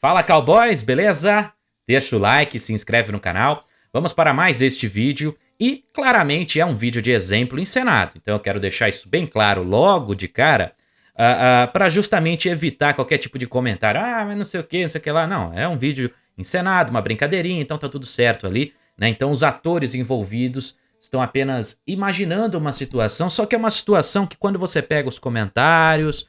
Fala, cowboys, beleza? Deixa o like, se inscreve no canal. Vamos para mais este vídeo e claramente é um vídeo de exemplo encenado. Então eu quero deixar isso bem claro logo de cara, para justamente evitar qualquer tipo de comentário. Ah, mas não sei o que, não sei o que lá. Não, é um vídeo encenado, uma brincadeirinha, então tá tudo certo ali, né? Então os atores envolvidos estão apenas imaginando uma situação, só que é uma situação que quando você pega os comentários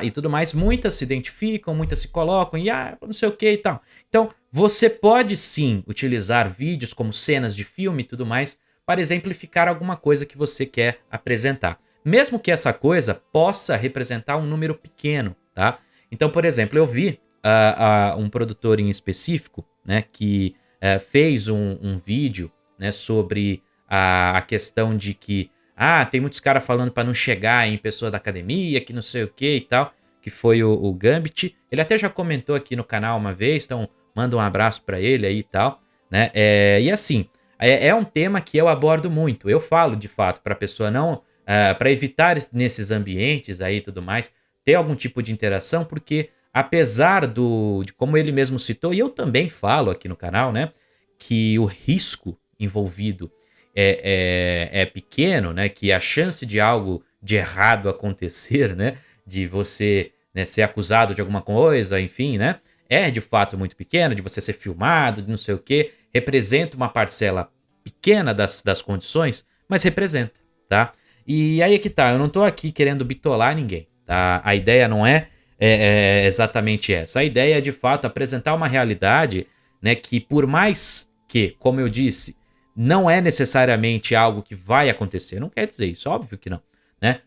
e tudo mais, muitas se identificam, muitas se colocam e não sei o que e tal. Então, você pode sim utilizar vídeos como cenas de filme e tudo mais para exemplificar alguma coisa que você quer apresentar. Mesmo que essa coisa possa representar um número pequeno, tá? Então, por exemplo, eu vi um produtor em específico, né, que fez um vídeo, né, sobre a questão de que tem muitos caras falando para não chegar em pessoa da academia, que não sei o que e tal, que foi o Gambit. Ele até já comentou aqui no canal uma vez, então manda um abraço para ele aí e tal, né? E assim, é um tema que eu abordo muito. Eu falo de fato para a pessoa não, para evitar nesses ambientes aí e tudo mais, ter algum tipo de interação, porque apesar de como ele mesmo citou, e eu também falo aqui no canal, né, que o risco envolvido é pequeno, né? Que a chance de algo de errado acontecer, né? De você, né, ser acusado de alguma coisa, enfim, né? É de fato muito pequena, de você ser filmado, de não sei o quê. Representa uma parcela pequena das condições, mas representa, tá? E aí é que tá, eu não tô aqui querendo bitolar ninguém, tá? A ideia não é exatamente essa. A ideia é, de fato, apresentar uma realidade, né, que por mais que, como eu disse, não é necessariamente algo que vai acontecer. Não quer dizer isso, óbvio que não, né?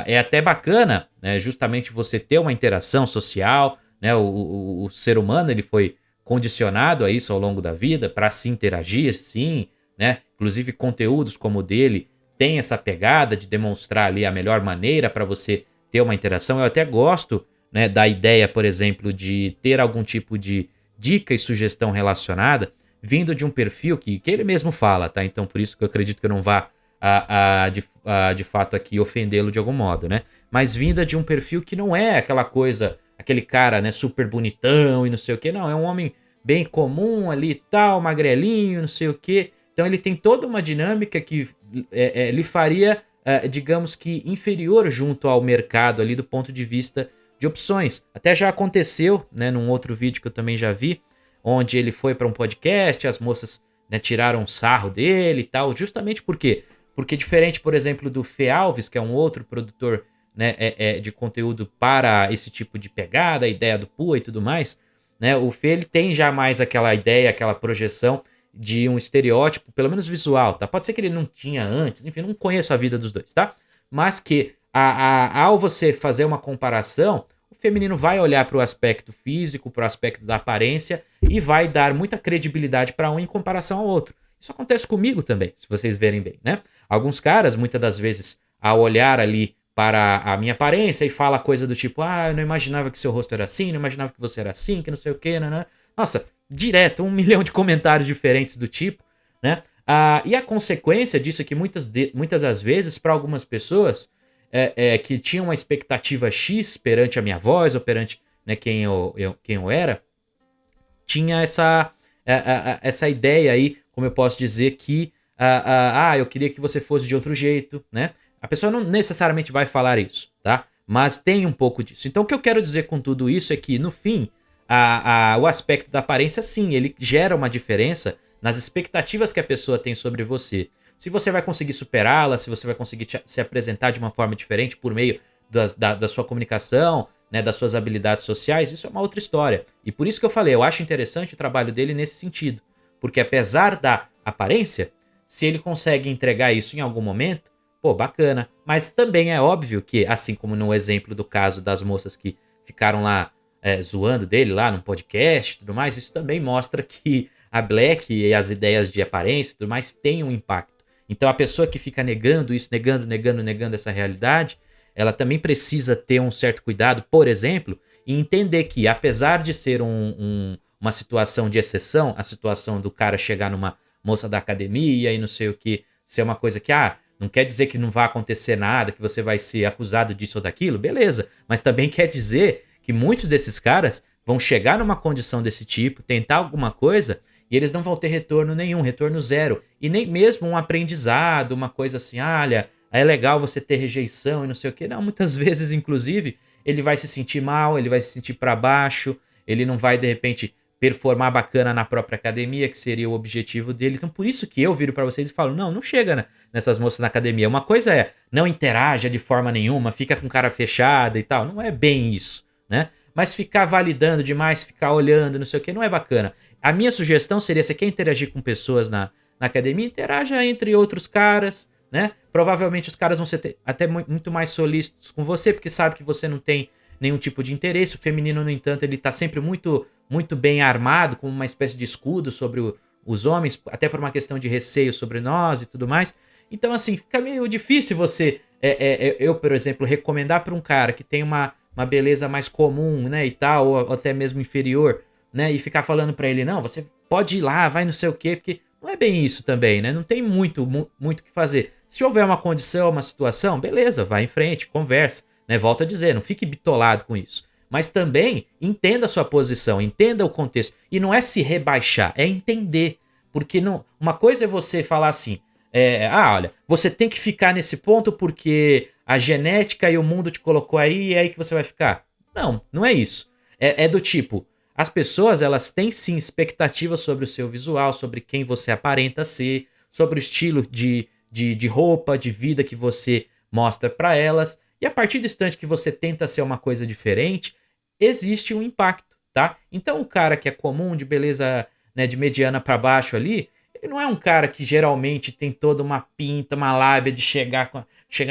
É até bacana, né, justamente você ter uma interação social, né? O ser humano ele foi condicionado a isso ao longo da vida para se interagir, sim, né? Inclusive conteúdos como o dele tem essa pegada de demonstrar ali a melhor maneira para você ter uma interação. Eu até gosto, né, da ideia, por exemplo, de ter algum tipo de dica e sugestão relacionada vindo de um perfil que ele mesmo fala, tá? Então por isso que eu acredito que eu não vá de fato aqui ofendê-lo de algum modo, né? Mas vinda de um perfil que não é aquela coisa, aquele cara, né, super bonitão e não sei o que, não, é um homem bem comum ali e tal, magrelinho, não sei o que. Então ele tem toda uma dinâmica que lhe faria, digamos que, inferior junto ao mercado ali do ponto de vista de opções. Até já aconteceu, né, num outro vídeo que eu também já vi, onde ele foi para um podcast, as moças, né, tiraram um sarro dele e tal, justamente por quê? Porque diferente, por exemplo, do Fê Alves, que é um outro produtor, né, de conteúdo para esse tipo de pegada, a ideia do Pua e tudo mais, né, o Fê ele tem já mais aquela ideia, aquela projeção de um estereótipo, pelo menos visual, tá? Pode ser que ele não tinha antes, enfim, não conheço a vida dos dois, tá? Mas que ao você fazer uma comparação, o feminino vai olhar para o aspecto físico, para o aspecto da aparência e vai dar muita credibilidade para um em comparação ao outro. Isso acontece comigo também, se vocês verem bem, né? Alguns caras, muitas das vezes, ao olhar ali para a minha aparência e fala coisa do tipo, eu não imaginava que seu rosto era assim, não imaginava que você era assim, que não sei o que, né? Nossa, direto, 1 milhão de comentários diferentes do tipo, né? E a consequência disso é que muitas das vezes, para algumas pessoas, que tinham uma expectativa X perante a minha voz ou perante, né, quem eu era, tinha essa ideia aí, como eu posso dizer, que eu queria que você fosse de outro jeito, né? A pessoa não necessariamente vai falar isso, tá? Mas tem um pouco disso. Então o que eu quero dizer com tudo isso é que, no fim, o aspecto da aparência, sim, ele gera uma diferença nas expectativas que a pessoa tem sobre você. Se você vai conseguir superá-la, se você vai conseguir se apresentar de uma forma diferente por meio da sua comunicação, né, das suas habilidades sociais, isso é uma outra história. E por isso que eu falei, eu acho interessante o trabalho dele nesse sentido. Porque apesar da aparência, se ele consegue entregar isso em algum momento, pô, bacana. Mas também é óbvio que, assim como no exemplo do caso das moças que ficaram lá zoando dele lá no podcast e tudo mais, isso também mostra que a Black e as ideias de aparência e tudo mais têm um impacto. Então a pessoa que fica negando isso, negando essa realidade, ela também precisa ter um certo cuidado, por exemplo, e entender que, apesar de ser uma situação de exceção, a situação do cara chegar numa moça da academia e não sei o que, ser uma coisa que, não quer dizer que não vai acontecer nada, que você vai ser acusado disso ou daquilo, beleza. Mas também quer dizer que muitos desses caras vão chegar numa condição desse tipo, tentar alguma coisa, e eles não vão ter retorno nenhum, retorno zero. E nem mesmo um aprendizado, uma coisa assim, ah, olha, é legal você ter rejeição e não sei o quê. Não, muitas vezes, inclusive, ele vai se sentir mal, ele vai se sentir para baixo, ele não vai, de repente, performar bacana na própria academia, que seria o objetivo dele. Então, por isso que eu viro para vocês e falo, não, não chega nessas moças na academia. Uma coisa é, não interaja de forma nenhuma, fica com cara fechada e tal. Não é bem isso, né? Mas ficar validando demais, ficar olhando, não sei o que, não é bacana. A minha sugestão seria, você quer interagir com pessoas na academia, interaja entre outros caras, né? Provavelmente os caras vão ser até muito mais solícitos com você, porque sabe que você não tem nenhum tipo de interesse. O feminino, no entanto, ele tá sempre muito bem armado, como uma espécie de escudo sobre os homens, até por uma questão de receio sobre nós e tudo mais. Então, assim, fica meio difícil você, eu, por exemplo, recomendar para um cara que tem uma beleza mais comum, né, e tal, ou até mesmo inferior, né, e ficar falando para ele, não, você pode ir lá, vai não sei o quê, porque não é bem isso também, né, não tem muito o que fazer. Se houver uma condição, uma situação, beleza, vai em frente, conversa, né, volto a dizer, não fique bitolado com isso. Mas também entenda a sua posição, entenda o contexto. E não é se rebaixar, é entender. Porque não, uma coisa é você falar assim, olha, você tem que ficar nesse ponto porque a genética e o mundo te colocou aí e é aí que você vai ficar. Não, não é isso. É do tipo, as pessoas elas têm sim expectativas sobre o seu visual, sobre quem você aparenta ser, sobre o estilo de roupa, de vida que você mostra pra elas. E a partir do instante que você tenta ser uma coisa diferente, existe um impacto, tá? Então o cara que é comum, de beleza, né, de mediana pra baixo ali, ele não é um cara que geralmente tem toda uma pinta, uma lábia de chegar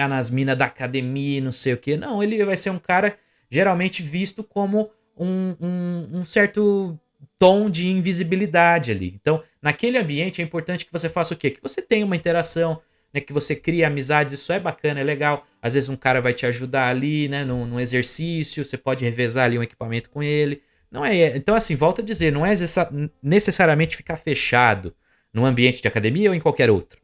nas minas da academia, não sei o que. Não, ele vai ser um cara geralmente visto como um certo tom de invisibilidade ali. Então, naquele ambiente é importante que você faça o quê? Que você tenha uma interação, né, que você crie amizades, isso é bacana, é legal. Às vezes um cara vai te ajudar ali, né, num exercício, você pode revezar ali um equipamento com ele. Não é, então assim, volto a dizer, não é necessariamente ficar fechado num ambiente de academia ou em qualquer outro,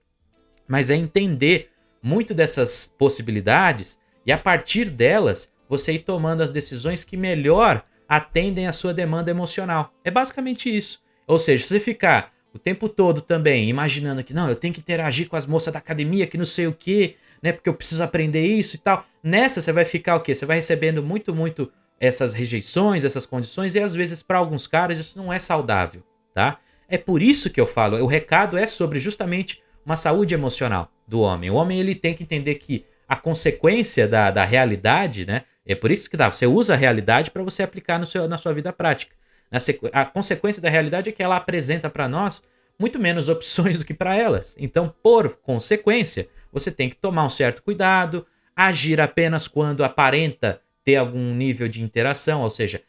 mas é entender muito dessas possibilidades e a partir delas você ir tomando as decisões que melhor atendem a sua demanda emocional. É basicamente isso. Ou seja, se você ficar o tempo todo também imaginando que não, eu tenho que interagir com as moças da academia, que não sei o que, né, porque eu preciso aprender isso e tal. Nessa você vai ficar o quê? Você vai recebendo muito essas rejeições, essas condições e às vezes para alguns caras isso não é saudável, tá? É por isso que eu falo, o recado é sobre justamente uma saúde emocional do homem. O homem ele tem que entender que a consequência da realidade, né? É por isso que dá. Você usa a realidade para você aplicar na sua vida prática. A consequência da realidade é que ela apresenta para nós muito menos opções do que para elas. Então, por consequência, você tem que tomar um certo cuidado, agir apenas quando aparenta ter algum nível de interação, ou seja,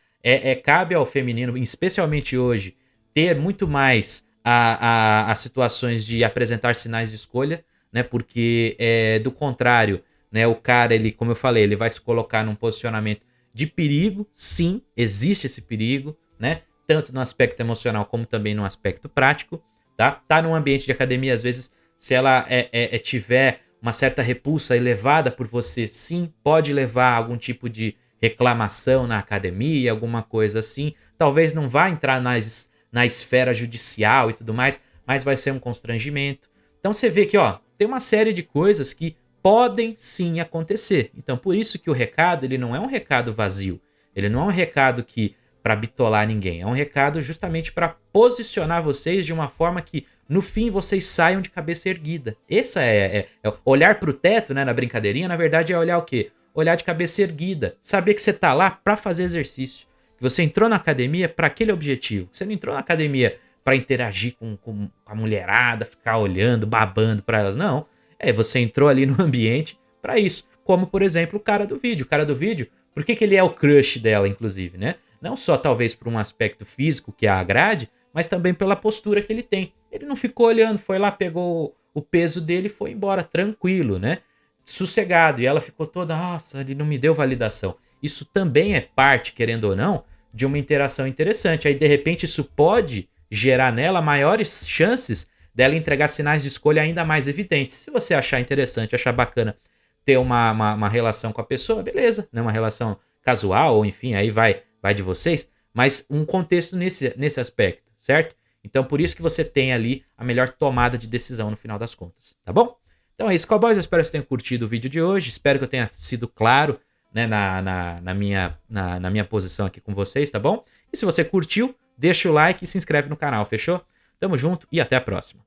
cabe ao feminino, especialmente hoje, ter muito mais as situações de apresentar sinais de escolha, né? Porque do contrário, né? O cara, ele, como eu falei, ele vai se colocar num posicionamento de perigo. Sim, existe esse perigo, né? Tanto no aspecto emocional como também no aspecto prático, tá? Tá num ambiente de academia, às vezes, se ela tiver uma certa repulsa elevada por você, sim, pode levar a algum tipo de reclamação na academia, alguma coisa assim. Talvez não vá entrar na esfera judicial e tudo mais, mas vai ser um constrangimento. Então você vê que, ó, tem uma série de coisas que podem sim acontecer. Então por isso que o recado, ele não é um recado vazio. Ele não é um recado que para bitolar ninguém. É um recado justamente para posicionar vocês de uma forma que no fim vocês saiam de cabeça erguida. Essa é olhar pro teto, né, na brincadeirinha, na verdade é olhar o quê? Olhar de cabeça erguida, saber que você tá lá para fazer exercício. Que você entrou na academia para aquele objetivo. Você não entrou na academia para interagir com a mulherada, ficar olhando, babando para elas. Não. Você entrou ali no ambiente para isso. Como, por exemplo, o cara do vídeo. O cara do vídeo, por que ele é o crush dela, inclusive, né? Não só talvez por um aspecto físico que a agrade, mas também pela postura que ele tem. Ele não ficou olhando, foi lá, pegou o peso dele e foi embora, tranquilo, né? Sossegado. E ela ficou toda, nossa, ele não me deu validação. Isso também é parte, querendo ou não, de uma interação interessante. Aí, de repente, isso pode gerar nela maiores chances dela entregar sinais de escolha ainda mais evidentes. Se você achar interessante, achar bacana ter uma relação com a pessoa, beleza, né? Uma relação casual, ou enfim, aí vai de vocês. mas um contexto nesse aspecto, certo? Então, por isso que você tem ali a melhor tomada de decisão no final das contas, tá bom? Então é isso, cowboys. Eu espero que vocês tenham curtido o vídeo de hoje. Espero que eu tenha sido claro, né, na minha posição aqui com vocês, tá bom? E se você curtiu, deixa o like e se inscreve no canal, fechou? Tamo junto e até a próxima.